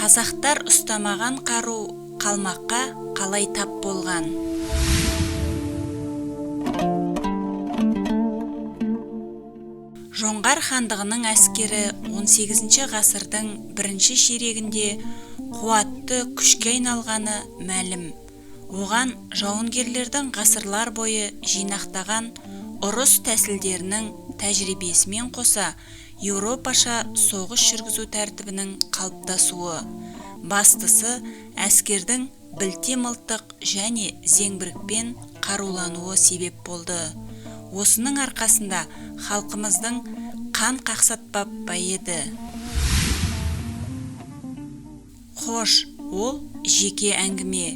Қазақтар ұстамаған қару қалмаққа қалай тап болған? Жоңғар хандығының әскері 18 ғасырдың бірінші ширегінде қуатты күшке айналғаны мәлім. Оған жауынгерлердің ғасырлар бойы жинақтаған ұрыс тәсілдерінің тәжірибесімен қоса Еуропаша соғыс жүргізу тәртібінің қалыптасуы, бастысы әскердің білте мылтық және зеңбірекпен қарулануы себеп болды. Осының арқасында халқымыздың қан қақсатпап байыды. Хош, ол жеке әңгіме.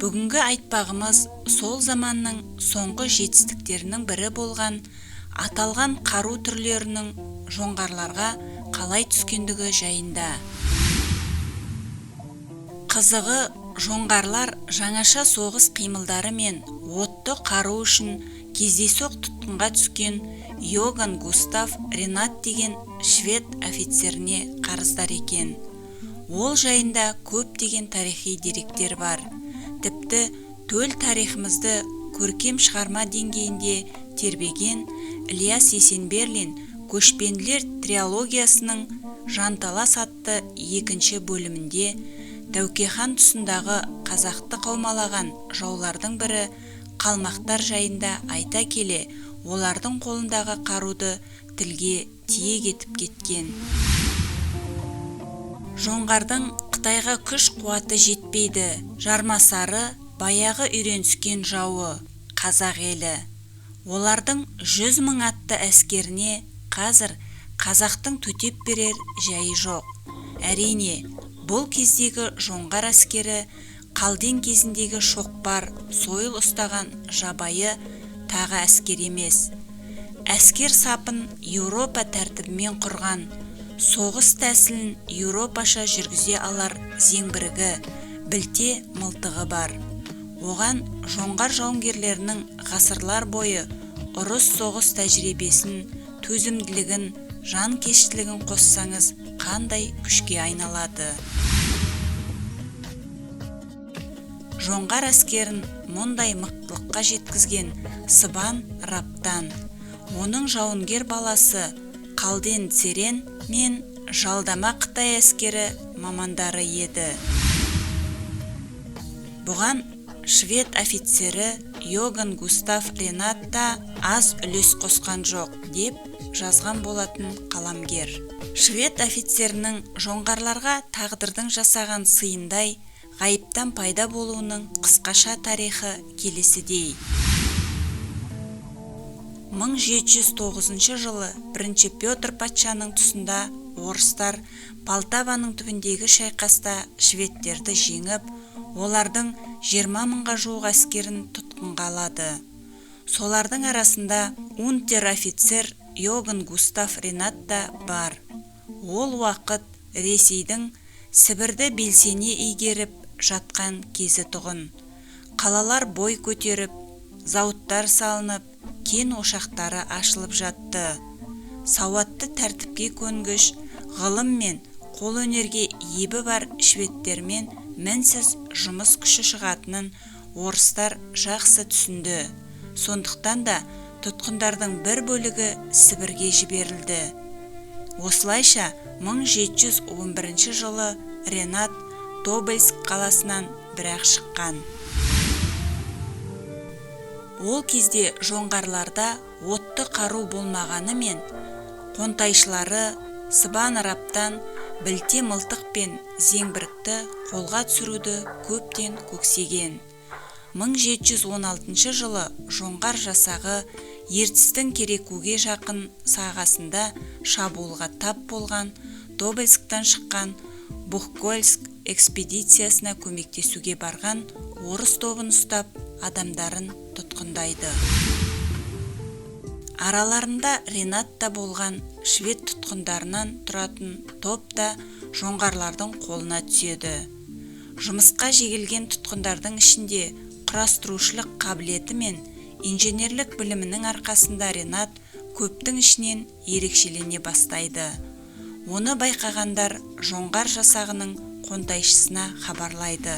Бүгінгі айтпағымыз сол заманның соңғы жетістіктерінің бірі болған аталған қару түрлерінің жоңғарларға қалай түскендігі жайында. Қызығы, жоңғарлар жаңаша соғыс қимылдары мен отты қару үшін кездейсоқ тұтқынға түскен Иоганн Густав Ренат деген швед офицеріне қарыздар екен. Ол жайында көптеген тарихи деректер бар. Тіпті төл тарихымызды көркем шығарма деңгейінде тербеген Ілияс Есенберлин көшпенділер трилогиясының Жанталас атты екінші бөлімінде Тәуке хан тұсындағы қазақты қаумалаған жаулардың бірі қалмақтар жайында айта келе, олардың қолындағы қаруды тілге тиек етіп кеткен. Жоңғардың Қытайға күш қуаты жетпейді, жармасары баяғы үйреніскен жауы қазақ елі. Олардың 100 000 атты әскеріне қазір қазақтың төтеп берер жайы жоқ. Әрине, бұл кездегі жоңғар әскері қалден кезіндегі шоқпар, сойыл ұстаған жабайы тағы әскер емес. Әскер сапын Еуропа тәртібімен құрған, соғыс тәсілін Еуропаша жүргізе алар зеңбірегі, білте мылтығы бар. Оған жоңғар жауынгерлерінің ғасырлар бойы ұрыс соғыс тәжірибесін, төзімділігін, жанкештілігін қоссаңыз қандай күшке айналады. Жоңғар әскерін мұндай мықтылыққа жеткізген Сыбан Раптан, оның жауынгер баласы Қалден Церен мен жалдама Қытай әскері мамандары еді. Бұған швед офицері Иоганн Густав Ренат та аз үлес қосқан жоқ деп жазған болатын қаламгер. Швед офицерінің жоңғарларға тағдырдың жасаған сыйындай ғайыптан пайда болуының қысқаша тарихы келесідей. 1709 жылы 1 Петр патшаның тұсында орыстар Полтаваның түбіндегі шайқаста шведтерді жеңіп, олардың 20 000-ға жуық әскерін тұтқынға алады. Солардың арасында унтер-офицер Иоганн Густав Ренат та бар. Ол уақыт Ресейдің Сібірді белсене игеріп жатқан кезі тұғын. Қалалар бой көтеріп, зауыттар салынып, кен ошақтары ашылып жатты. Сауатты тәртіпке көнгіш, ғылым мен қол өнерге ебі бар шведтермен мінсіз жұмыс күші шығатынын орыстар жақсы түсінді. Сондықтан да тұтқындардың бір бөлігі Сібірге жіберілді. Осылайша 1711 жылы Ренат Тобольск қаласынан бір-ақ шыққан. Ол кезде жоңғарларда отты қару болмағанымен, қонтайшылары Сыбан Раптан білте мылтық пен зеңбіректі қолға түсіруді көптен көксеген. 1716 жылы жоңғар жасағы Ертістің Керекуге жақын сағасында шабуылға тап болған Тобольсктан шыққан Бухгольск экспедициясына көмектесуге барған орыс тобын ұстап, адамдарын тұтқындайды. Араларында Ренат та болған швед тұтқындарынан тұратын топ та жоңғарлардың қолына түседі. Жұмысқа жегілген тұтқындардың ішінде құрастырушылық қабілеті мен инженерлік білімінің арқасында Ренат көптің ішінен ерекшелене бастайды. Оны байқағандар жоңғар жасағының қонтайшысына хабарлайды.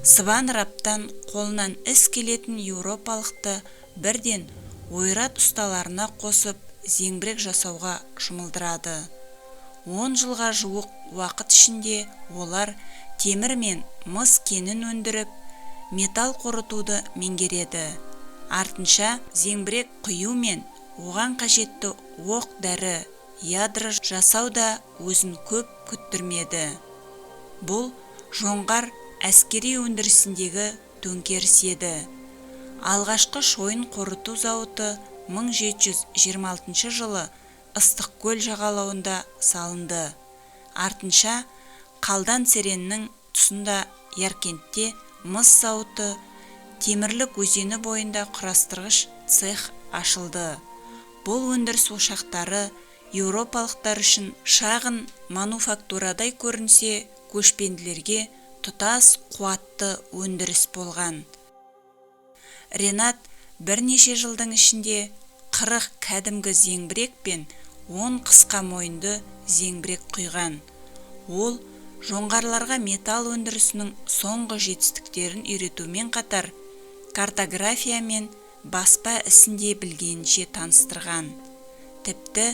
Сыбан раптан қолынан іс келетін еуропалықты бірден ойрат ұсталарына қосып зеңбірек жасауға жұмылдырады. 10 жылға жуық уақыт ішінде олар темір мен мыс кенін өндіріп, металл қорытуды меңгереді. Артынша зеңбірек құю мен оған қажетті оқ дәрі, ядро жасау да өзін көп күттірмеді. Бұл жоңғар әскери өндірісіндегі төңкеріс еді. Алғашқы шойын қорыту зауыты 1726 жылы Ыстықкөл жағалауында салынды. Артынша Қалдан Сереннің тұсында Яркентте мыс зауыты, Темірлік өзені бойында құрастырғыш цех ашылды. Бұл өндіріс ошақтары еуропалықтар үшін шағын мануфактурадай көрінсе, көшпенділерге тұтас қуатты өндіріс болған. Ренат бірнеше жылдың ішінде 40 кәдімгі зеңбірек пен 10 қысқа мойынды зеңбірек құйған. Ол жоңғарларға металл өндірісінің соңғы жетістіктерін үйретумен қатар, картография мен баспа ісінде білгенінше таныстырған. Тіпті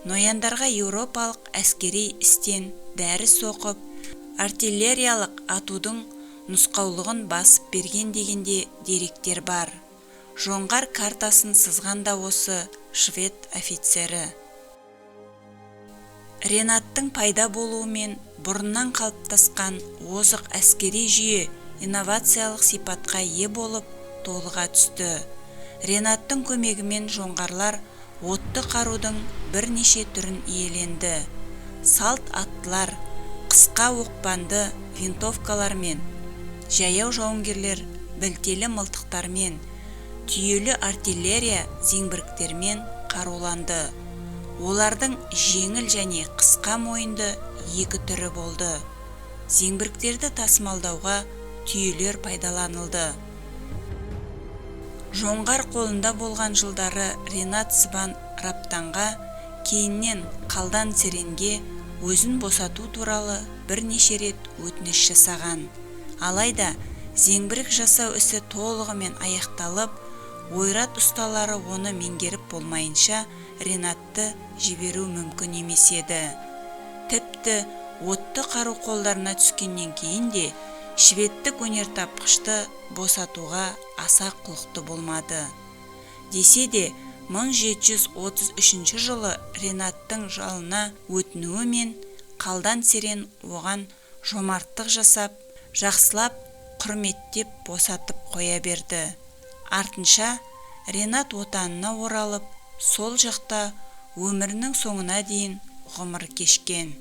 нояндарға еуропалық әскери істен дәріс оқып, артиллериялық атудың нұсқаулығын басып берген дегенде деректер бар. Жоңғар картасын сызған да осы швед офицері. Ренаттың пайда болуымен бұрыннан қалыптасқан озық әскери жүйе инновациялық сипатқа ие болып толыға түсті. Ренаттың көмегімен жоңғарлар отты қарудың бірнеше түрін иеленді. Салт аттылар, қысқа оқпанды винтовкалармен, жаяу жауынгерлер білтелі мылтықтармен, түйелі артиллерия зеңбіректермен қаруланды. Олардың жеңіл және қысқа мойынды екі түрі болды. Зеңбіректерді тасымалдауға түйелер пайдаланылды. Жоңғар қолында болған жылдары Ренат Сыбан Раптанға, кейіннен Қалдан Серенге өзін босату туралы бірнеше рет өтініш жасаған. Алайда зеңбірек жасау ісі толығымен аяқталып, ойрат ұсталары оны меңгеріп болмайынша Ренатты жіберу мүмкін емес еді. Тіпті отты қару қолдарына түскеннен кейін де шведтік өнертапқышты босатуға аса құлықты болмады. Десе де 1733 жылы Ренаттың жалына өтінуімен Қалдан Серен оған жомарттық жасап, жақсылап, құрметтеп босатып қоя берді. Артынша Ренат отанына оралып, сол жақта өмірінің соңына дейін ғұмыр кешкен.